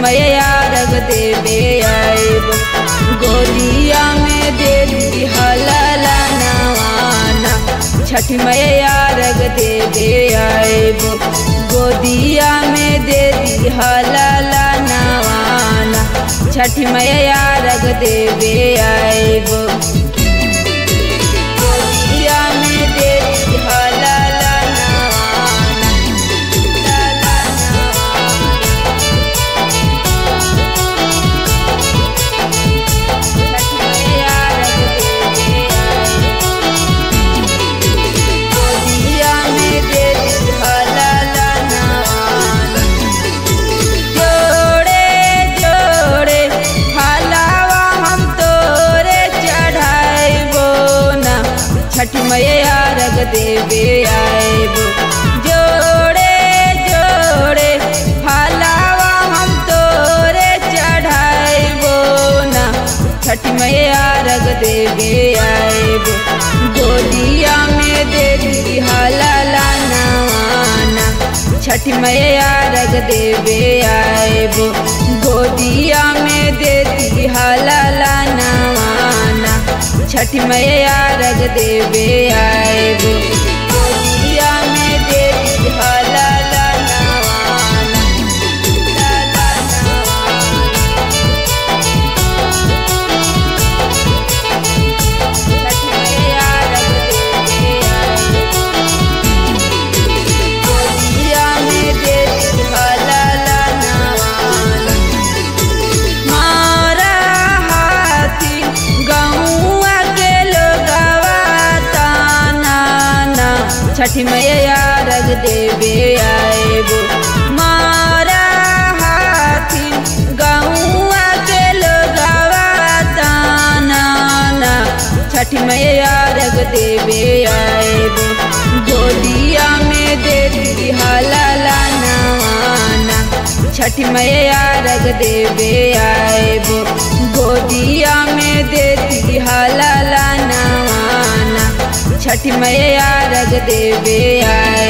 मैया रग देवे आएब। गोदिया में दे दी हलाला नवाना, छठ मैया रग देवे आएब। गोदिया में दे दी हलाला नवाना, छठ मैया रग देवे आएब। गोदिया में दे दी हलाला नवाना, लाला नवाना, छठ मैया रग देवे आएब। गोदिया में दे दी हलाला नवाना, जोड़े जोड़े हलावा हम तोरे चढ़ाइबो ना, छठ मैया रग देवे आएब। जोड़े जोड़े हलावा हम तोरे चढ़ाइबो ना, छठ मैया रग देवे आएब। गोदिया में दे दी हलाला नवाना, छठ मैया रग देवे आएब। गोदिया में दे दी हलाला नवाना, छठ मैया रग देवे आएब। गोदिया में दे दी हलाला नवाना, लाला नवाना, छठ मैया रग देवे आएब। गोदिया में दे दी हलाला नवाना, मारा हाथी गौआ के लोगवा ताना ना, छठ मैया रग देवे आएब। मारा हाथी गौआ के लोगवा ताना ना, छठ मैया रग देवे आएब। गोदिया में दे दी हलाला नवाना, छठ मैया रग देवे आएब। गोदिया में दे दी हलाला नवाना, छठ मैया रग देवे आएब।